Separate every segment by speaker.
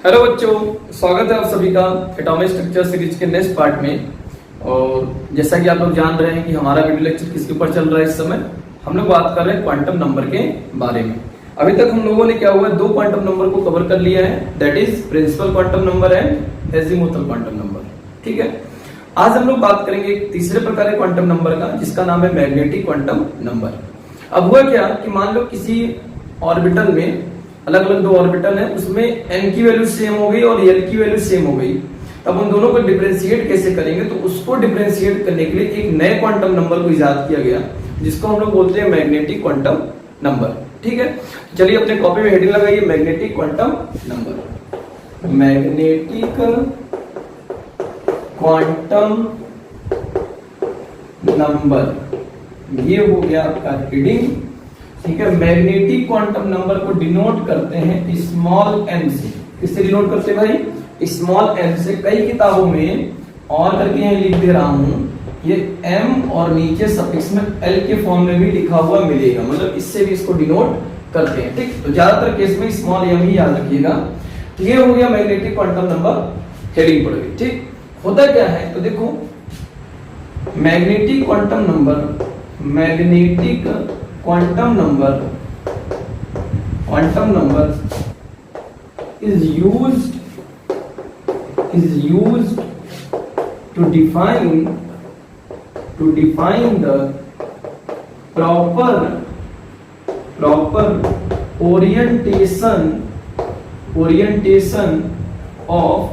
Speaker 1: Hello बच्चों, स्वागत है आप सभी का एटॉमिक स्ट्रक्चर सीरीज के नेक्स्ट पार्ट में। और जैसा कि आप लोग जान रहे हैं कि हमारा वीडियो लेक्चर किसके ऊपर चल रहा है। इस समय हम लोग बात कर रहे हैं क्वांटम नंबर के बारे में। अभी तक हम लोगों ने क्या हुआ है, दो क्वांटम नंबर को कवर कर लिया है, that is principal quantum number and azimuthal quantum number. ठीक है, आज हम लोग बात करेंगे एक तीसरे प्रकार के क्वांटम नंबर का, जिसका नाम है मैग्नेटिक क्वांटम नंबर। अब हुआ क्या कि मान लो किसी ऑर्बिटल में अलग अलग दो ऑर्बिटल है, उसमें n की वैल्यू सेम हो गई और l की वैल्यू सेम हो गई। तब उन दोनों को डिफरेंशिएट कैसे करेंगे, तो उसको डिफरेंशिएट करने के लिए एक नए क्वांटम नंबर को इजाद किया गया, जिसको हम लोग बोलते हैं मैग्नेटिक क्वांटम नंबर। ठीक है, चलिए अपने कॉपी में हेडिंग लगाइए, magnetic quantum number. Magnetic quantum number, ये हो गया आपका हेडिंग। ठीक है, मैग्नेटिक क्वांटम नंबर को डिनोट करते हैं स्मॉल m से। किससे डिनोट करते हैं भाई? स्मॉल m से। कई किताबों में और करके यहाँ लिख दे रहा हूं, ये m और नीचे सफिक्स में l के फॉर्म में भी लिखा हुआ मिलेगा, मतलब इससे भी इसको डिनोट करते हैं। ठीक, तो ज्यादातर केस में स्मॉल m ही याद रखिएगा। तो ये हो गया मैग्नेटिक क्वांटम नंबर, हेडिंग पड़ गई। ठीक, होता क्या है तो देखो, magnetic quantum number, magnetic quantum number is used to define the proper orientation of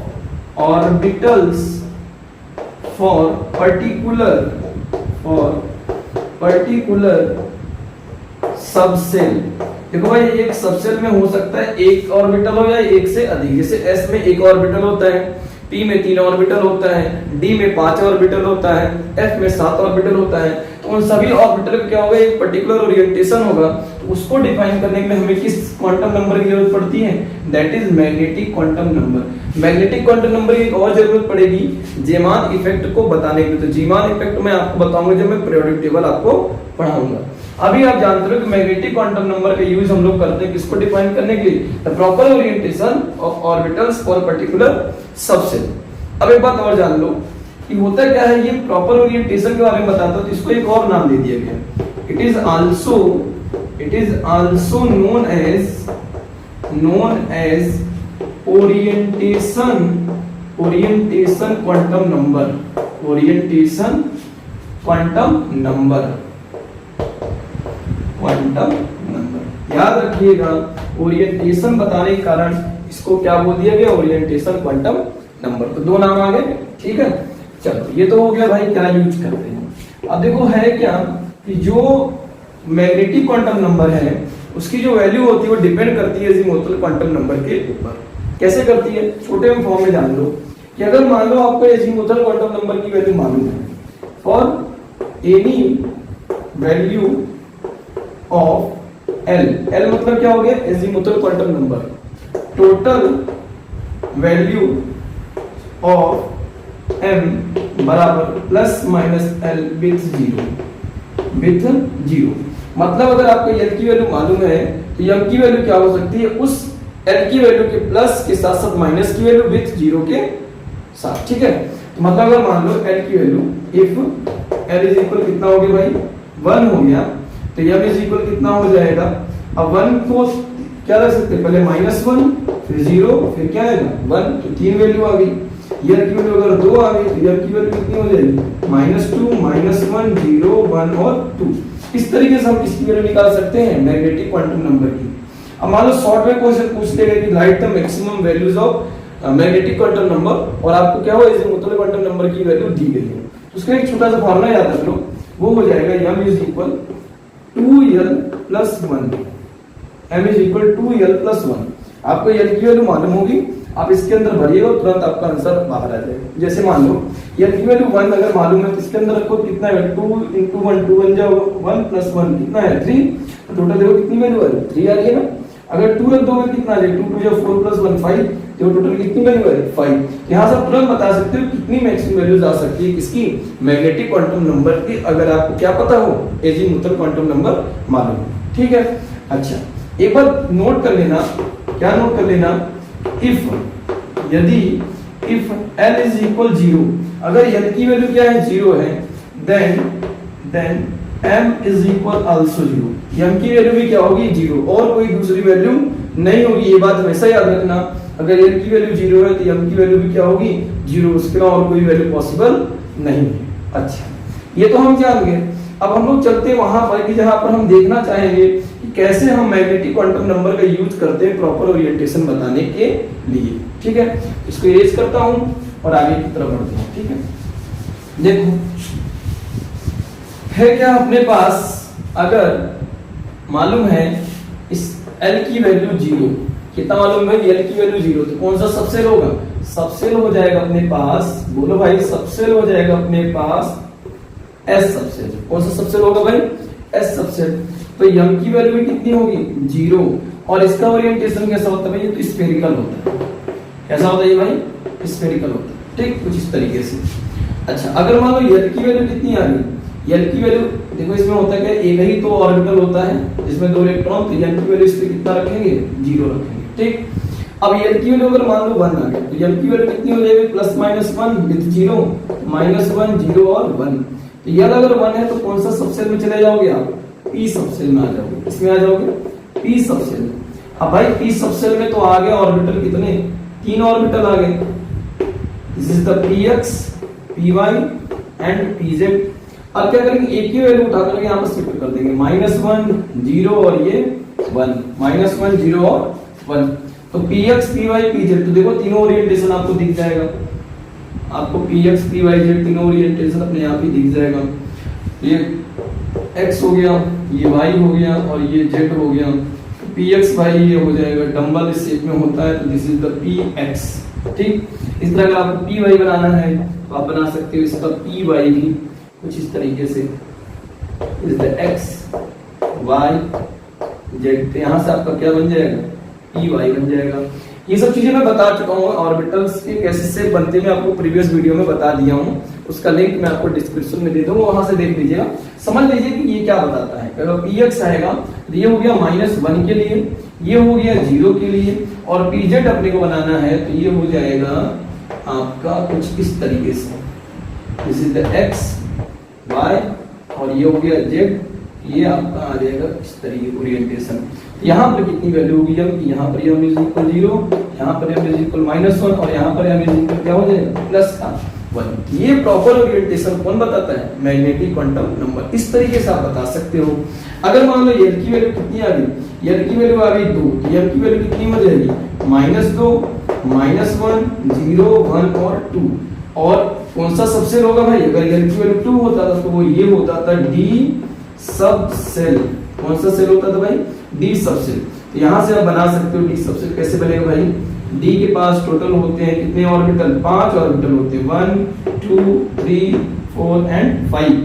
Speaker 1: orbitals for particular subshell. देखो भाई, एक सबसेल में हो सकता है एक ऑर्बिटल हो या एक से अधिक। जैसे s में एक ऑर्बिटल होता है, p में 3 ऑर्बिटल होता है, d में 5 ऑर्बिटल होता है, f में 7 ऑर्बिटल होता है। तो उन सभी ऑर्बिटल का क्या होगा, एक पर्टिकुलर ओरिएंटेशन होगा। तो उसको डिफाइन करने के लिए हमें किस क्वांटम नंबर की जरूरत पड़ती है? That is magnetic quantum number. Magnetic quantum number की एक और जरूरत पड़ेगी जीमान इफेक्ट को बताने के लिए। तो जीमान इफेक्ट मैं आपको बताऊंगा जब मैं पीरियोडिक टेबल आपको पढ़ाऊंगा। अभी आप जानते हो कि मैग्नेटिक क्वांटम नंबर का यूज हम लोग करते हैं किसको डिफाइन करने के लिए? The proper orientation of orbitals for particular subshell. अब एक बात और जान लो कि होता क्या है, ये प्रॉपर ओरिएंटेशन के बारे में बताता हूं, तो इसको एक और नाम दे दिया गया। It is also known as orientation quantum number. याद रखिएगा, ओरिएंटेशन बताने के कारण इसको क्या बोल दिया गया? Orientation quantum number. तो दो नाम आ गए। ठीक है, चलो ये तो हो गया भाई क्या यूज करते हैं। अब देखो है क्या कि जो मैग्नेटिक क्वांटम नंबर है उसकी जो वैल्यू होती है वो डिपेंड करती है एजीमुथल क्वांटम नंबर के ऊपर। कैसे करती है? छोटे फॉर्म में जान लो कि अगर मान लो आपको एजीमुथल क्वांटम नंबर की वैल्यू मालूम है, for any value of L मतलब क्या हो गया? Azimuthal quantum number, total value of m बराबर plus minus l with zero. मतलब अगर आपको l की वैल्यू मालूम है तो m की वैल्यू क्या हो सकती है? उस l की वैल्यू के प्लस के साथ साथ माइनस की वैल्यू विथ जीरो के साथ। ठीक है, तो मतलब अगर मान लो l की value if l is equal कितना हो गया भाई? 1 हो गया, तो m इज इक्वल कितना हो जाएगा? अब 1 को क्या रख सकते हैं? पहले -1 फिर 0 फिर क्या आएगा? 1। तो 3 वैल्यू आ गई। ये की वैल्यू अगर 2 आ गई तो m की वैल्यू कितनी हो जाएगी? -2 -1 0 1 और 2। इस तरीके से हम इसकी वैल्यू निकाल सकते हैं मैग्नेटिक क्वांटम नंबर की। अब मान लो शॉर्ट में क्वेश्चन पूछ लेगा कि right the maximum values of magnetic quantum number, और आपको क्या हो, एजीमुथल क्वांटम नंबर की वैल्यू दी गई है। तो उसका एक छोटा सा फॉर्मूला याद रख लो, वो हो जाएगा m is equal 2l plus 1। m is equal 2l plus 1। आपको l की वैल्यू मालूम होगी, आप इसके अंदर भरिएगा तुरंत आपका आंसर बाहर आ जाएगा। जैसे मान लो l की वैल्यू 1 अगर मालूम है तो इसके अंदर रखो, कितना है? 2 × 1 2 बन जाओ 1 प्लस 1 कितना है? 3। तो टोटल देखो कितनी वैल्यू आ रही है? 3 आ रही है ना। अगर 2 रख दोगे कितना आ जाएगा? 2 2 4 प्लस 1 5। तो टोटल कितनी वैल्यू आ रही है? 5। यहां से आप तुरंत बता सकते हो कितनी मैक्सिमम वैल्यूज आ सकती है किसकी? मैग्नेटिक क्वांटम नंबर की, अगर आपको क्या पता हो? एजीमुथल क्वांटम नंबर मालूम। ठीक है, अच्छा एक बार नोट कर लेना, क्या नोट कर लेना? यदि इफ n इज इक्वल 0, अगर n की वैल्यू क्या है 0 है, then m is equal also 0, m की वैल्यू भी क्या होगी 0 और कोई दूसरी वैल्यू नहीं होगी। ये बात हमेशा याद रखना, अगर n की वैल्यू 0 है तो m की वैल्यू भी क्या होगी 0, उसके अलावा और कोई वैल्यू पॉसिबल नहीं है। अच्छा, ये तो हम जान गए। अब हम लोग चलते हैं वहां पर कि जहां पर हम देखना चाहेंगे कि कैसे हम मैग्नेटिक क्वांटम नंबर का यूज करते हैं प्रॉपर ओरिएंटेशन बताने के लिए। ठीक है, इसको इरेज करता हूं और आगे की तरफ बढ़ते हैं। ठीक है, देखो है क्या अपने पास, अगर मालूम है इस L की वैल्यू 0, कितना मालूम है L की वैल्यू 0, तो कौन सा सबसेल होगा, सबसेल हो जाएगा अपने पास, बोलो भाई सबसेल हो जाएगा अपने पास S सबसेल। कौन सा सबसेल होगा भाई, S सबसेल। तो m की वैल्यू भी कितनी होगी 0, और इसका ओरिएंटेशन कैसा होता है भाई, ये तो स्फेरिकल होता है। कैसा होता है ये भाई, स्फेरिकल होता है। ठीक, कुछ इस तरीके से। अच्छा, अगर मान लो L की वैल्यू कितनी आ गई, L की वैल्यू देखो इसमें होता है कि एक ही तो ऑर्बिटल होता है जिसमें 2 इलेक्ट्रॉन, तो L की वैल्यू इस पे कितना रखेंगे 0 रखेंगे। ठीक, अब L की वैल्यू अगर मान लो 1 आ गई तो L की वैल्यू कितनी हो जाएगी प्लस माइनस 1 विद 0, माइनस 1 0 और 1। तो L अगर 1 है तो कौन सा सबसेल में चले जाओगे आप, P सबसेल में आ जाओगे। इसमें आ जाओगे P सबसेल। अब भाई P सबसेल में तो आ गए ऑर्बिटल कितने, 3 ऑर्बिटल आ गए। This is the px py and pz। अब क्या करेंगे, एक ही वैल्यू उठा करके यहाँ पर शिफ्ट कर देंगे, -1 0 और ये 1, -1 0 और 1। तो px py pz, तो देखो तीनों ओरिएंटेशन आपको दिख जाएगा, आपको px py z तीनों ओरिएंटेशन अपने आप ही दिख जाएगा। ये x हो गया, ये y हो गया और ये z हो गया। तो px y ये हो जाएगा, डंबल इस शेप में होता है, तो दिस इज द px। ठीक, इस तरह का आपको py बनाना है तो आप बना सकते हो इसका py भी कुछ इस तरीके से, is the x y z। तो यहाँ से आपका क्या बन जाएगा, py बन जाएगा। ये सब चीजें मैं बता चुका हूँ, ऑर्बिटल्स के कैसे से बनते मैं आपको प्रीवियस वीडियो में बता दिया हूँ, उसका लिंक मैं आपको डिस्क्रिप्शन में दे दूंगा, वहां से देख लीजिएगा, समझ लीजिए कि ये क्या बताता है। अगर px आएगा तो ये हो गया -1 के लिए, ये हो गया 0 के लिए, और pz अपने को बनाना है तो ये हो जाएगा आपका कुछ इस तरीके से, this is the x y और ये हो गया z, ये आपका आ जाएगा इस तरीके ओरिएंटेशन। यहाँ पर कितनी वैल्यू होगी m की, यहाँ पर m इज इक्वल 0, यहाँ पर m इज इक्वल -1 और यहाँ पर m इज इक्वल क्या हो जाएगा +1। ये प्रॉपर ओरिएंटेशन कौन बताता है, मैग्नेटिक क्वांटम नंबर। इस तरीके से आप बता सकते हो। अगर मान लो L की वैल्यू कितनी आ गई, L की वैल्यू आ गई 2, तो M की वैल्यू कितनी हो जाएगी -2 -1 0 1 और 2। और कौन सा सबसेल होगा भाई, अगर L की वैल्यू 2 होता था तो वो ये होता था D सबसेल। कौन सा सेल होता था भाई, D सबसेल। तो यहां से आप बना सकते हो D सबसेल। कैसे बनेगा भाई, D के पास टोटल होते हैं कितने ऑर्बिटल, 5 ऑर्बिटल होते हैं, 1 2 3 4 एंड 5।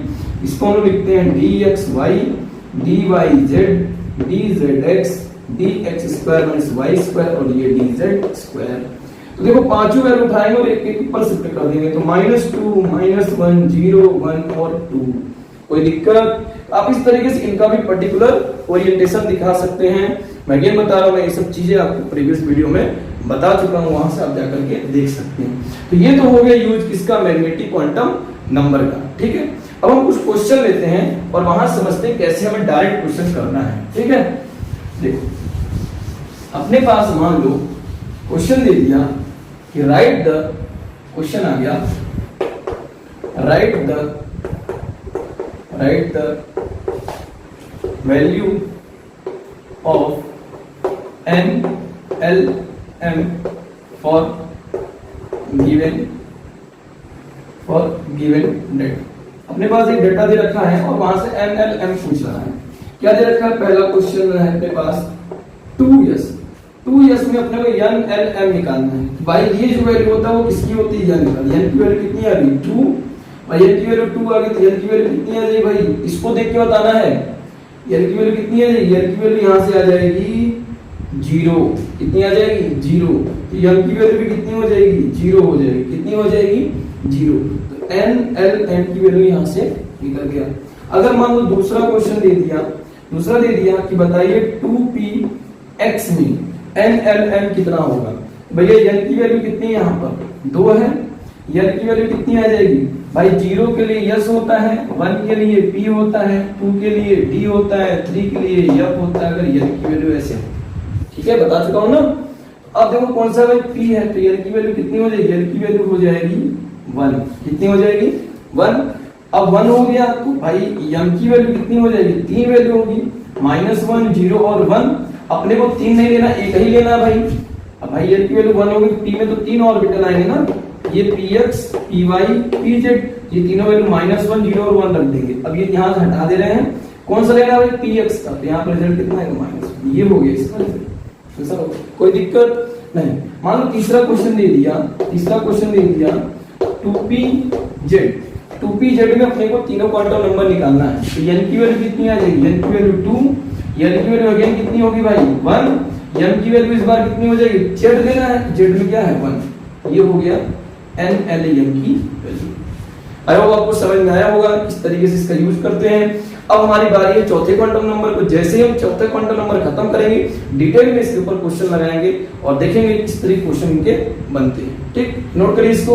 Speaker 1: इसको हम लिखते हैं dxy dyz dzx dx² - y² और ये dz²। तो देखो पांचों वैल्यू उठाएंगे और एक एक ऊपर शिफ्ट कर देंगे, तो -2 -1 0 1 और 2। कोई दिक्कत, आप इस तरीके से इनका भी पर्टिकुलर ओरिएंटेशन दिखा सकते हैं। मैं ये बता रहा हूँ, मैं ये सब चीजें आपको प्रीवियस वीडियो में बता चुका हूँ, वहां से आप जाकर के देख सकते हैं। तो ये तो हो गया यूज किसका, मैग्नेटिक क्वांटम नंबर का। ठीक है, अब हम कुछ क्वेश्चन लेते हैं और वहां समझते हैं कैसे हमें डायरेक्ट क्वेश्चन करना है। ठीक है, देखो अपने पास मान लो क्वेश्चन दे दिया कि राइट द, क्वेश्चन आ गया right the value of NLM for given data. अपने पास एक डेटा दे रखा है और वहां से NLM पूछ रहा है। क्या दे रखा है, पहला क्वेश्चन है अपने पास 2s में अपने को NLM निकालना है। भाई ये जो वैल्यू होता है वो किसकी होती है, n की वैल्यू कितनी आ गई 2, और n की वैल्यू 2 आ गई, तो n की वैल्यू कितनी आ जाएगी भाई, इसको देख के बताना है। n की वैल्यू कितनी आ जाएगी, n की वैल्यू यहां से आ जाएगी 0। कितनी आ जाएगी 0, तो n की वैल्यू भी कितनी हो जाएगी 0 हो जाएगी। कितनी हो जाएगी 0, तो NLM की वैल्यू यहां से निकल गया। अगर मान लो दूसरा क्वेश्चन दे दिया कि बताइए 2px में NLM कितना होगा। भैया n की वैल्यू कितनी है, यहाँ पर 2 है, n की वैल्यू कितनी आ जाएगी भाई, 0 के लिए s होता है, 1 के लिए p होता है, 2 के लिए d होता है, 3 के लिए f होता है, अगर n की वैल्यू ऐसे हो। ठीक है, बता चुका हूं ना। अब देखो कौन सा भाई p है, तो n की वैल्यू कितनी हो जाएगी, n की वैल्यू हो जाएगी 1। कितनी हो जाएगी 1। अब 1 हो गया तो भाई m की वैल्यू कितनी हो जाएगी, 3 वैल्यू होगी, -1 0 और 1। अपने को 3 नहीं लेना, एक ही लेना भाई। अब भाई n की वैल्यू 1 होगी तो p में तो 3 ऑर्बिटल आएंगे ना, ये px py pz, ये तीनों वैल्यू -1 0 और 1 रख देंगे। अब ये यहां से हटा दे रहे हैं, कौन सा लेना भाई px का, तो यहाँ पर रिजल्ट कितना आएगा -1। ये हो गया इसका रिजल्ट, कोई दिक्कत नहीं। मान लो तीसरा क्वेश्चन दे दिया, 2pz में अपने को तीनों क्वांटम नंबर निकालना है, तो n की वैल्यू कितनी आ जाएगी, n की वैल्यू 2, n की वैल्यू अगेन कितनी होगी भाई 1, m की वैल्यू इस बार कितनी हो जाएगी, z देना है, z में क्या है 1। ये हो गया NLM की वैल्यू। आई होप आपको समझ में आया होगा किस तरीके से इसका यूज करते हैं। अब हमारी बारी है चौथे क्वांटम नंबर को। जैसे ही हम चौथे क्वांटम नंबर खत्म करेंगे, डिटेल में इसके ऊपर क्वेश्चन लगाएंगे और देखेंगे किस तरीके क्वेश्चन इनके बनते हैं। ठीक, नोट करिए इसको।